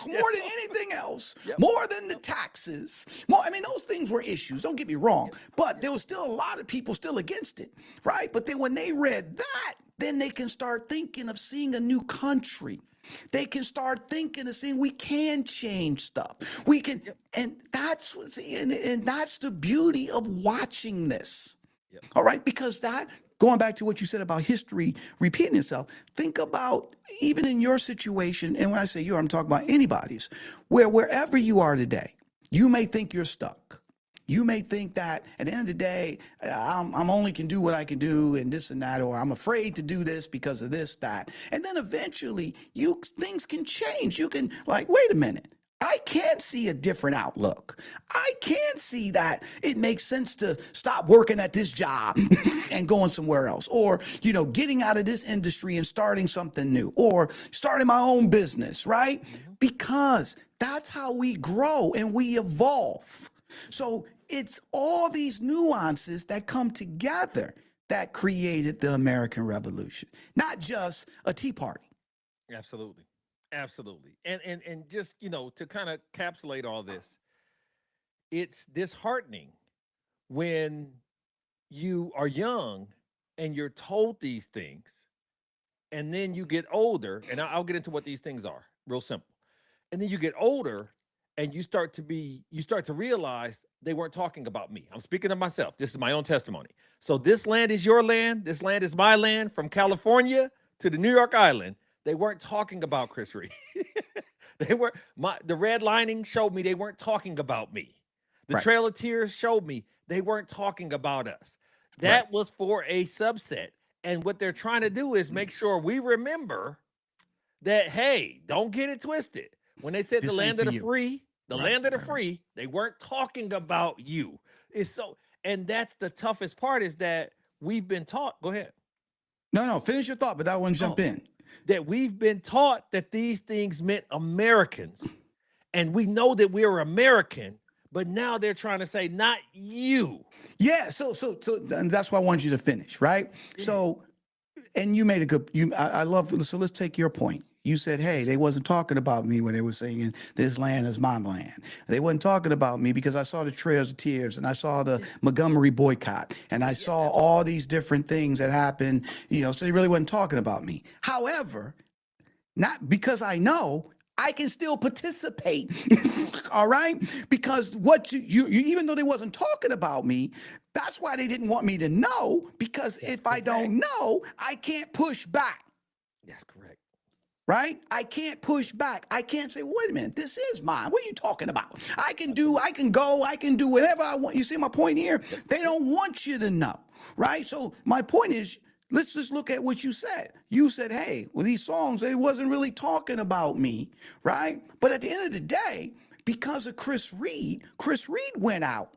more than anything else, more than the taxes. Those things were issues. Don't get me wrong, but there was still a lot of people still against it, right? But then when they read that, then they can start thinking of seeing a new country. They can start thinking of seeing we can change stuff. We can, and that's the beauty of watching this. All right, because going back to what you said about history repeating itself, think about even in your situation, and when I say you, I'm talking about anybody's, wherever you are today, you may think you're stuck. You may think that at the end of the day, I'm only can do what I can do and this and that, or I'm afraid to do this because of this, that. And then eventually things can change. You can wait a minute. I can see a different outlook. I can see that it makes sense to stop working at this job and going somewhere else, or, getting out of this industry and starting something new, or starting my own business, right? Because that's how we grow and we evolve. So it's all these nuances that come together that created the American Revolution, not just a Tea Party. Absolutely. And just, to kind of encapsulate all this, it's disheartening when you are young and you're told these things, and then you get older, and I'll get into what these things are, real simple. And then you get older and you start to realize they weren't talking about me. I'm speaking of myself. This is my own testimony. So this land is your land. This land is my land, from California to the New York Island. They weren't talking about Chris Reed. The red lining showed me they weren't talking about me. The Trail of Tears showed me they weren't talking about us. That was for a subset. And what they're trying to do is make sure we remember that, hey, don't get it twisted. When they said the land of the free, land of the free, they weren't talking about you. It's so, And that's the toughest part, is that we've been taught. Go ahead. No, finish your thought, but that one jump in. That we've been taught that these things meant Americans. And we know that we're American, but now they're trying to say, not you. Yeah, so and that's why I wanted you to finish, right? Yeah. So, and you made a good, I love, so let's take your point. You said, hey, they wasn't talking about me when they were saying this land is my land. They wasn't talking about me because I saw the Trails of Tears and I saw the Montgomery boycott and I saw all these different things that happened, so they really wasn't talking about me. However, not because I know, I can still participate, all right? Because what you even though they wasn't talking about me, that's why they didn't want me to know, because if I don't know, I can't push back. That's correct. Right? I can't push back. I can't say, wait a minute, this is mine. What are you talking about? I can do whatever I want. You see my point here? They don't want you to know, right? So my point is, let's just look at what you said. You said, hey, well, these songs, they wasn't really talking about me, right? But at the end of the day, because of Chris Reed went out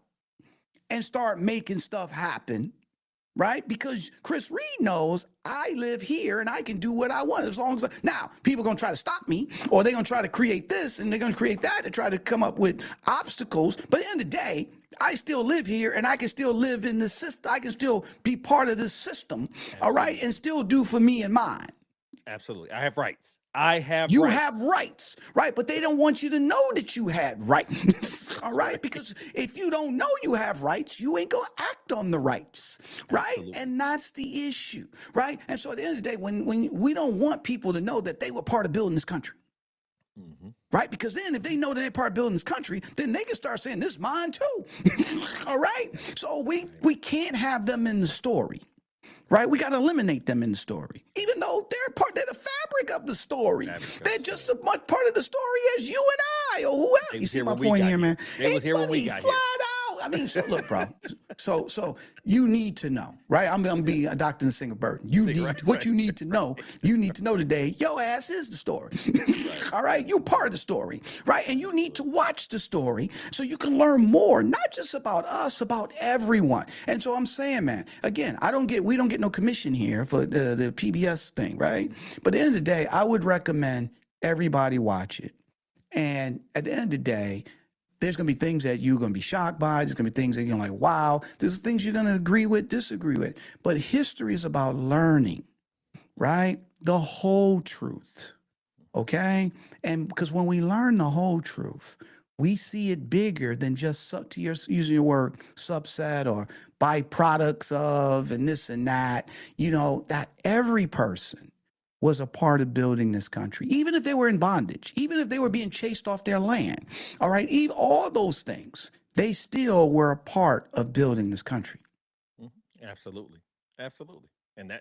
and started making stuff happen, right? Because Chris Reed knows I live here and I can do what I want as long as now people are going to try to stop me, or they're going to try to create this and they're going to create that to try to come up with obstacles. But at the end of the day, I still live here and I can still live in this system. I can still be part of this system. Absolutely. All right. And still do for me and mine. Absolutely. I have rights. You have rights, right? But they don't want you to know that you had rights, all right? Because if you don't know you have rights, you ain't going to act on the rights, right? Absolutely. And that's the issue, right? And so at the end of the day, when we don't want people to know that they were part of building this country, right? Because then if they know that they're part of building this country, then they can start saying, this is mine too, all right? So we can't have them in the story. Right? We got to eliminate them in the story, even though they're the fabric of the story. They're just as much part of the story as you and I or whoever. You see my point here, man? They was here when we got here. I mean, so look, bro. So you need to know, right? I'm gonna be a Dr. Singer Burton. You need to know. You need to know today. Your ass is the story. All right, you're part of the story, right? And you need to watch the story so you can learn more, not just about us, about everyone. And so I'm saying, man, again, we don't get no commission here for the PBS thing, right? But at the end of the day, I would recommend everybody watch it. And at the end of the day, there's going to be things that you're going to be shocked by. There's going to be things that you're like, wow. There's things you're going to agree with, disagree with. But history is about learning, right? The whole truth, okay? And because when we learn the whole truth, we see it bigger than just, using your word, subset or byproducts of and this and that, that every person was a part of building this country, even if they were in bondage, even if they were being chased off their land, all right? Even all those things, they still were a part of building this country. Absolutely. Absolutely. And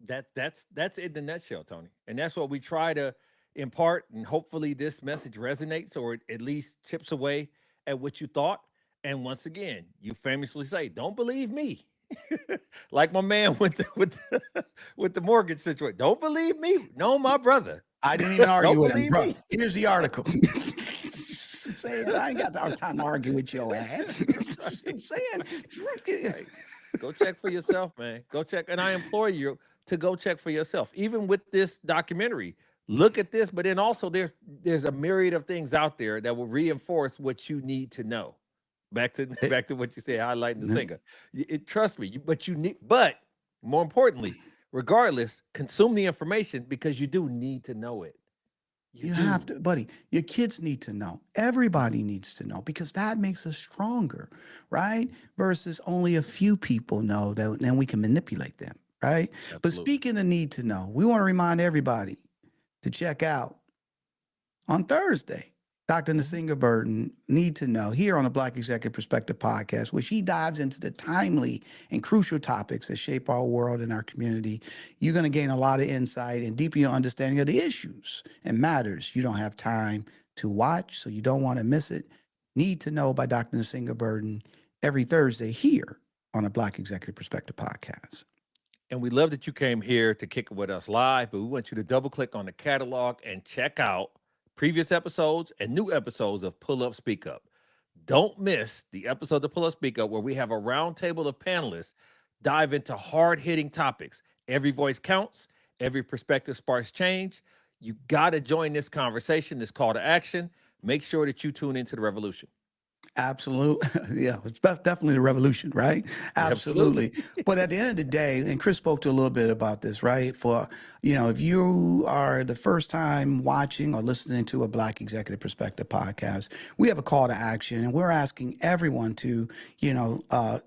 that's it in the nutshell, Tony. And that's what we try to impart, and hopefully this message resonates or at least chips away at what you thought. And once again, you famously say, don't believe me. Like my man with the mortgage situation. Don't believe me. No, my brother. I didn't even argue with him, bro. Here's the article. I'm saying I ain't got the time to argue with your ass. I'm saying, go check for yourself, man. Go check, and I implore you to go check for yourself. Even with this documentary, look at this, but then also there's a myriad of things out there that will reinforce what you need to know. Back to what you said, highlighting the singer. Trust me, but more importantly, regardless, consume the information because you do need to know it. You have to, buddy. Your kids need to know. Everybody needs to know because that makes us stronger, right? Versus only a few people know that, then we can manipulate them, right? Absolutely. But speaking of need to know, we want to remind everybody to check out on Thursday. Dr. Nsinga Burton, Need to Know, here on the Black Executive Perspective podcast, which he dives into the timely and crucial topics that shape our world and our community. You're going to gain a lot of insight and deepen your understanding of the issues and matters you don't have time to watch, so you don't want to miss it. Need to Know by Dr. Nsinga Burton every Thursday here on the Black Executive Perspective podcast. And we love that you came here to kick it with us live, but we want you to double click on the catalog and check out previous episodes and new episodes of Pull Up, Speak Up. Don't miss the episode of Pull Up Speak Up, where we have a roundtable of panelists dive into hard-hitting topics. Every voice counts, every perspective sparks change. You got to join this conversation, this call to action. Make sure that you tune into the revolution. Absolutely. Yeah, it's definitely the revolution, right? Absolutely. But at the end of the day, and Chris spoke to a little bit about this, right? For, if you are the first time watching or listening to a Black Executive Perspective podcast, we have a call to action, and we're asking everyone to,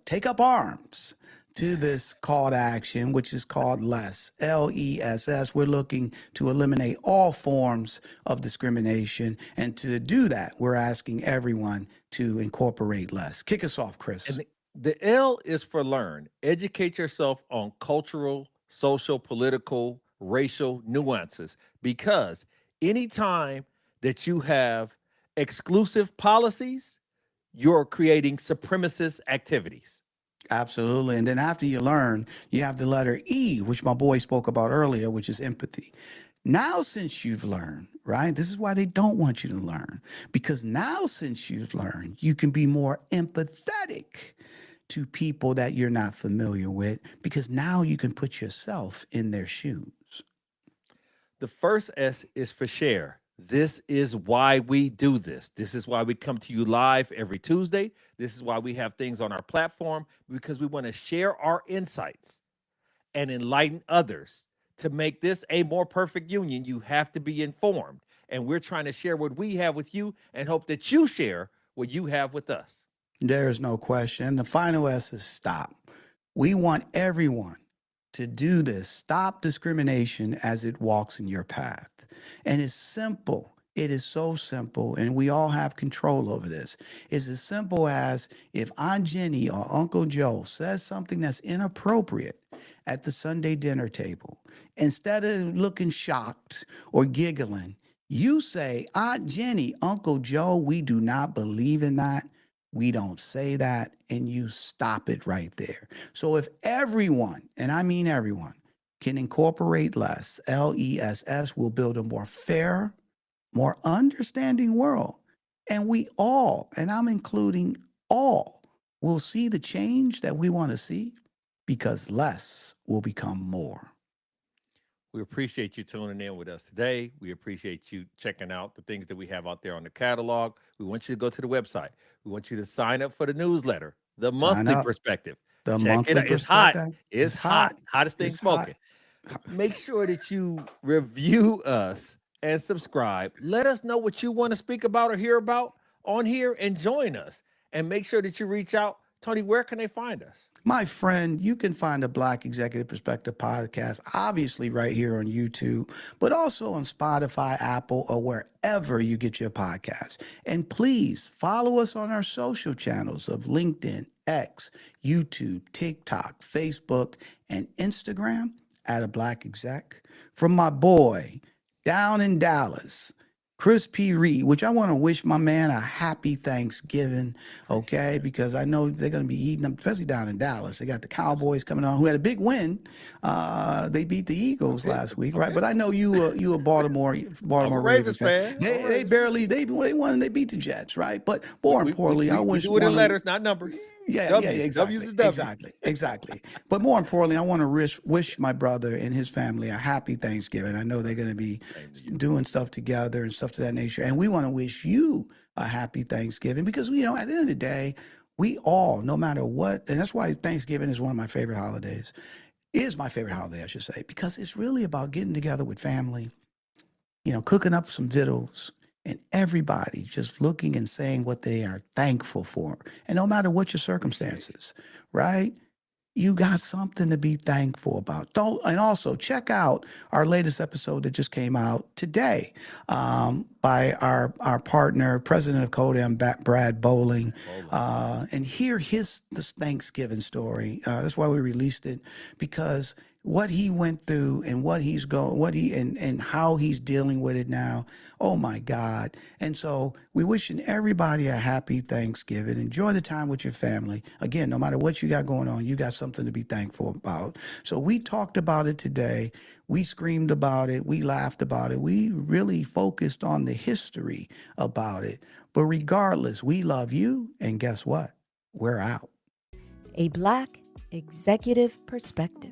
take up arms to this call to action, which is called LESS, LESS. We're looking to eliminate all forms of discrimination. And to do that, we're asking everyone to incorporate LESS. Kick us off, Chris. And the L is for learn. Educate yourself on cultural, social, political, racial nuances, because anytime that you have exclusive policies, you're creating supremacist activities. Absolutely. And then after you learn, you have the letter E, which my boy spoke about earlier, which is empathy. Now, since you've learned, right, this is why they don't want you to learn, because now, since you've learned, you can be more empathetic to people that you're not familiar with, because now you can put yourself in their shoes. The first S is for share. This is why we do this. This is why we come to you live every Tuesday. This is why we have things on our platform, because we want to share our insights and enlighten others. To make this a more perfect union, you have to be informed. And we're trying to share what we have with you and hope that you share what you have with us. There's no question. The final S is stop. We want everyone to do this. Stop discrimination as it walks in your path. And it's simple. It is so simple, and we all have control over this. It's as simple as if Aunt Jenny or Uncle Joe says something that's inappropriate at the Sunday dinner table, instead of looking shocked or giggling, you say, Aunt Jenny, Uncle Joe, we do not believe in that. We don't say that, and you stop it right there. So if everyone, and I mean everyone, can incorporate LESS, LESS, will build a more fair, more understanding world. And we all, and I'm including all, will see the change that we want to see, because less will become more. We appreciate you tuning in with us today. We appreciate you checking out the things that we have out there on the catalog. We want you to go to the website. We want you to sign up for the newsletter, the monthly perspective. The Check monthly it out. It's hot. It's hot. Hottest thing smoking. Make sure that you review us and subscribe. Let us know what you want to speak about or hear about on here, and join us. And make sure that you reach out. Tony, where can they find us? My friend, you can find the Black Executive Perspective podcast, obviously right here on YouTube, but also on Spotify, Apple, or wherever you get your podcasts. And please follow us on our social channels of LinkedIn, X, YouTube, TikTok, Facebook, and Instagram at A Black Exec. From my boy down in Dallas, Chris P. Reed, which I want to wish my man a happy Thanksgiving, okay? Because I know they're going to be eating them, especially down in Dallas. They got the Cowboys coming on, who had a big win. They beat the Eagles last week, right? But I know you a Baltimore Ravens fan. They won and they beat the Jets, right? But more importantly, I wish we do it in letters, not numbers. Yeah, exactly. But more importantly, I want to wish my brother and his family a happy Thanksgiving. I know they're going to be doing stuff together and stuff to that nature. And we want to wish you a happy Thanksgiving, because, at the end of the day, we all, no matter what, and that's why Thanksgiving is one of my favorite holidays, is my favorite holiday, I should say, because it's really about getting together with family, cooking up some victuals, and everybody just looking and saying what they are thankful for. And no matter what your circumstances, right? You got something to be thankful about. And also check out our latest episode that just came out today by our partner, president of CODEM, Brad Bowling, and hear this Thanksgiving story. That's why we released it, because what he went through and what he's going, and how he's dealing with it now. Oh my God. And so we wishing everybody a happy Thanksgiving. Enjoy the time with your family. Again, no matter what you got going on, you got something to be thankful about. So we talked about it today. We screamed about it. We laughed about it. We really focused on the history about it. But regardless, we love you. And guess what? We're out. A Black Executive Perspective.